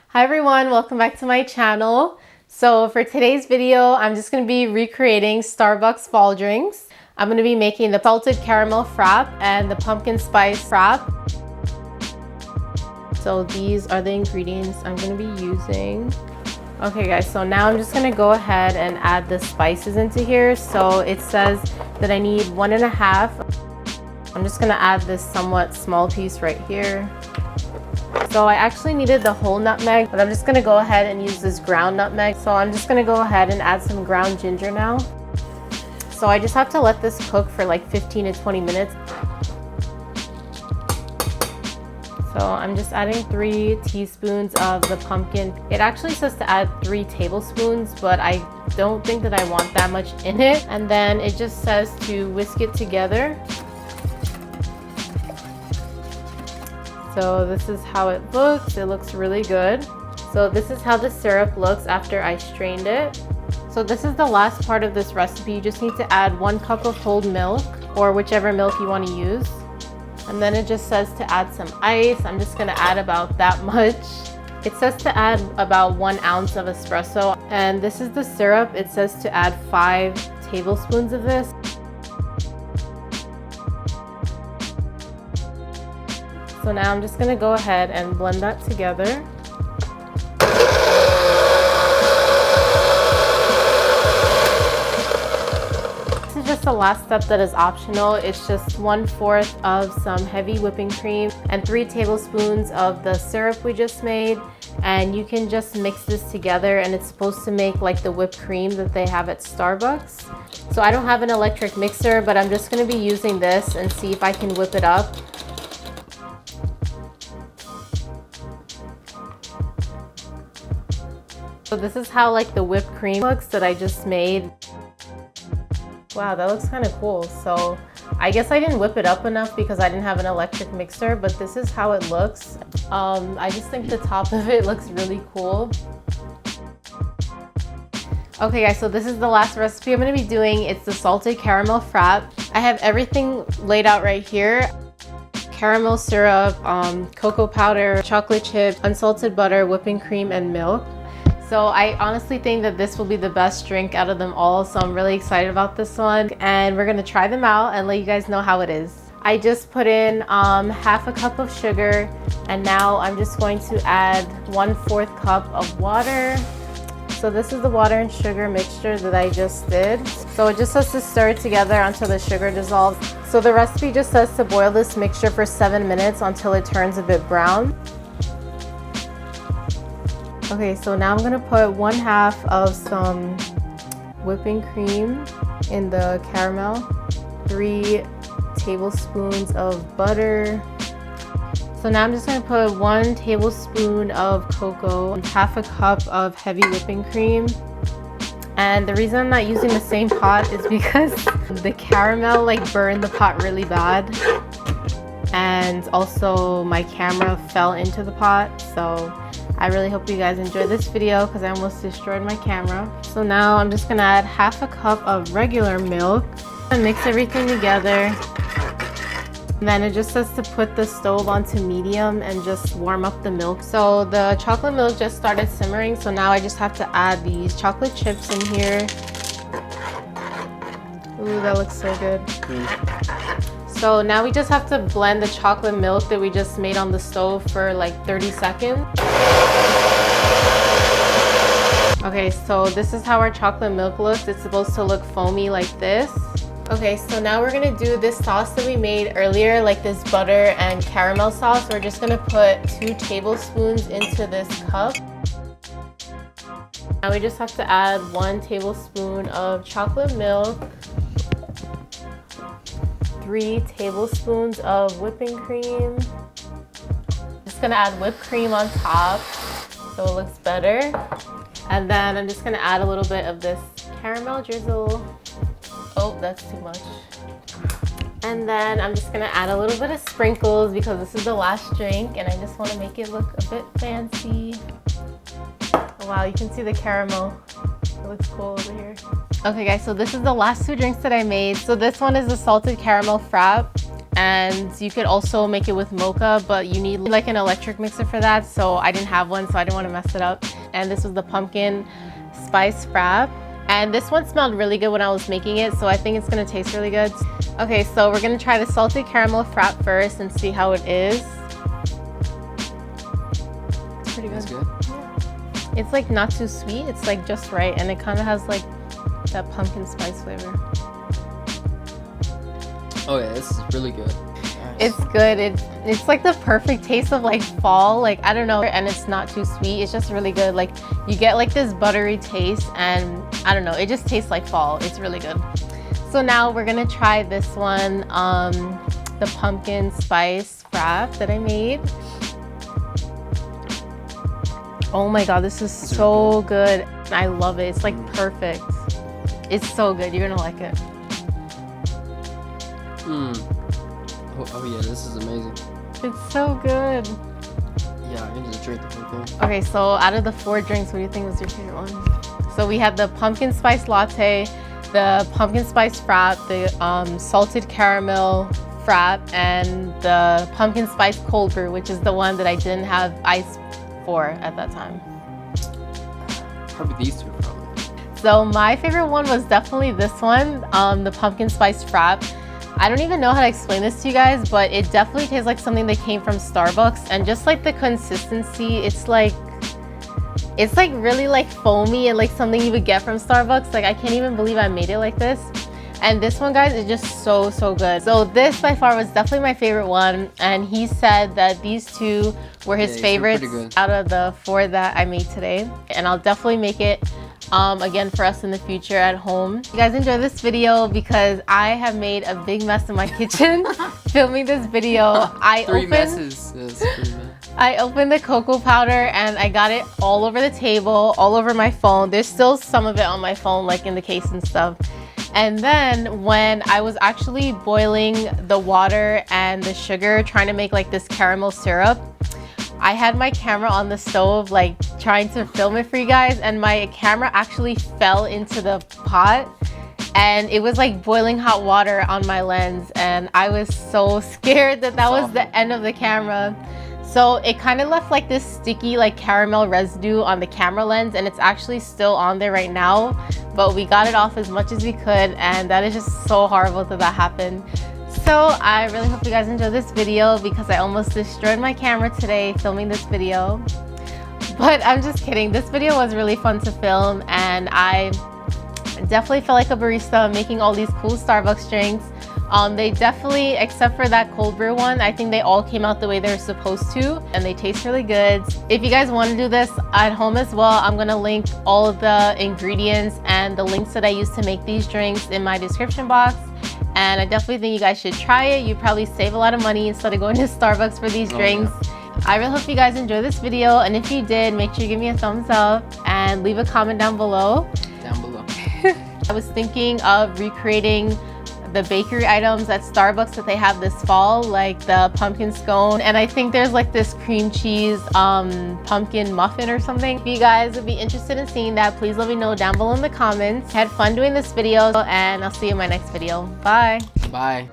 Hi everyone, welcome back to my channel. So for today's video, I'm just going to be recreating Starbucks fall drinks. I'm going to be making the salted caramel frappe and the pumpkin spice frappe. So these are the ingredients I'm going to be using. Okay guys, so now I'm just going to go ahead and add the spices into here. So it says that I need 1.5. I'm just going to add this somewhat small piece right here. So I actually needed the whole nutmeg, but I'm just gonna go ahead and use this ground nutmeg. So I'm just gonna go ahead and add some ground ginger now. So I just have to let this cook for like 15 to 20 minutes. So I'm just adding 3 teaspoons of the pumpkin. It actually says to add 3 tablespoons, but I don't think that I want that much in it. And then it just says to whisk it together. So this is how it looks. It looks really good. So this is how the syrup looks after I strained it. So this is the last part of this recipe. You just need to add 1 cup of whole milk or whichever milk you want to use. And then it just says to add some ice. I'm just gonna add about that much. It says to add about 1 ounce of espresso. And this is the syrup. It says to add 5 tablespoons of this. So now I'm just going to go ahead and blend that together. This is just the last step that is optional. It's just 1/4 of some heavy whipping cream and 3 tablespoons of the syrup we just made. And you can just mix this together and it's supposed to make like the whipped cream that they have at Starbucks. So I don't have an electric mixer, but I'm just going to be using this and see if I can whip it up. So this is how like the whipped cream looks that I just made. Wow, that looks kind of cool. So I guess I didn't whip it up enough because I didn't have an electric mixer, but this is how it looks. I just think the top of it looks really cool. Okay guys, so this is the last recipe I'm going to be doing. It's the salted caramel frappe. I have everything laid out right here. Caramel syrup, cocoa powder, chocolate chip, unsalted butter, whipping cream, and milk. So I honestly think that this will be the best drink out of them all. So I'm really excited about this one. And we're gonna try them out and let you guys know how it is. I just put in 1/2 cup of sugar. And now I'm just going to add 1/4 cup of water. So this is the water and sugar mixture that I just did. So it just says to stir it together until the sugar dissolves. So the recipe just says to boil this mixture for 7 minutes until it turns a bit brown. Okay, so now I'm gonna put 1/2 of some whipping cream in the caramel, 3 tablespoons of butter. So now I'm just gonna put 1 tablespoon of cocoa, 1/2 cup of heavy whipping cream. And the reason I'm not using the same pot is because the caramel like burned the pot really bad. And also my camera fell into the pot, so I really hope you guys enjoyed this video because I almost destroyed my camera. So now I'm just gonna add 1/2 cup of regular milk and mix everything together. And then it just says to put the stove onto medium and just warm up the milk. So the chocolate milk just started simmering, so now I just have to add these chocolate chips in here. Ooh, that looks so good. So now we just have to blend the chocolate milk that we just made on the stove for like 30 seconds. Okay, so this is how our chocolate milk looks. It's supposed to look foamy like this. Okay, so now we're gonna do this sauce that we made earlier, like this butter and caramel sauce. We're just gonna put 2 tablespoons into this cup. Now we just have to add 1 tablespoon of chocolate milk, 3 tablespoons of whipping cream. Just gonna add whipped cream on top so it looks better. And then I'm just gonna add a little bit of this caramel drizzle. Oh, that's too much. And then I'm just gonna add a little bit of sprinkles because this is the last drink and I just wanna make it look a bit fancy. Oh, wow, you can see the caramel. It looks cool over here. Okay guys, so this is the last two drinks that I made. So this one is the salted caramel frappe, and you could also make it with mocha, but you need like an electric mixer for that, so I didn't have one, so I didn't want to mess it up. And this was the pumpkin spice frappe, and this one smelled really good when I was making it, so I think it's gonna taste really good. Okay, so we're gonna try the salted caramel frappe first and see how it is. It's pretty good. That's good. Yeah. It's like not too sweet, it's like just right, and it kind of has like that pumpkin spice flavor. Oh yeah, this is really good. Nice. It's good. It's like the perfect taste of like fall, like I don't know, and it's not too sweet. It's just really good. Like you get like this buttery taste, and I don't know, it just tastes like fall. It's really good. So now we're gonna try this one, the pumpkin spice frappe that I made. Oh my god, this is so good. I love it. It's like perfect. It's so good. You're gonna like it. Oh yeah, this is amazing. It's so good. Yeah, I can just drink the whole thing. Okay, so out of the 4 drinks, what do you think was your favorite one? So we had the pumpkin spice latte, the pumpkin spice frappe, the salted caramel frappe, and the pumpkin spice cold brew, which is the one that I didn't have ice for at that time. Probably these two, probably. So my favorite one was definitely this one, the pumpkin spice frappe. I don't even know how to explain this to you guys, but it definitely tastes like something that came from Starbucks, and just like the consistency, it's like really like foamy and like something you would get from Starbucks. Like I can't even believe I made it like this. And this one, guys, is just so good. So this by far was definitely my favorite one, and he said that these two were his favorites out of the 4 that I made today, and I'll definitely make it again for us in the future at home. You guys enjoy this video because I have made a big mess in my kitchen filming this video. I opened the cocoa powder and I got it all over the table, all over my phone. There's still some of it on my phone, like in the case and stuff. And then when I was actually boiling the water and the sugar, trying to make like this caramel syrup, I had my camera on the stove, like trying to film it for you guys, and my camera actually fell into the pot, and it was like boiling hot water on my lens, and I was so scared that was the end of the camera. So it kind of left like this sticky like caramel residue on the camera lens, and it's actually still on there right now, but we got it off as much as we could, and that is just so horrible that happened. So I really hope you guys enjoyed this video because I almost destroyed my camera today filming this video. But I'm just kidding. This video was really fun to film, and I definitely felt like a barista making all these cool Starbucks drinks. They definitely, except for that cold brew one, I think they all came out the way they're supposed to, and they taste really good. If you guys want to do this at home as well, I'm going to link all of the ingredients and the links that I use to make these drinks in my description box. And I definitely think you guys should try it. You probably save a lot of money instead of going to Starbucks for these drinks. Yeah. I really hope you guys enjoyed this video, and if you did, make sure you give me a thumbs up and leave a comment down below. I was thinking of recreating the bakery items at Starbucks that they have this fall, like the pumpkin scone, and I think there's like this cream cheese pumpkin muffin or something. If you guys would be interested in seeing that, please let me know down below in the comments. I had fun doing this video, and I'll see you in my next video. Bye. Bye.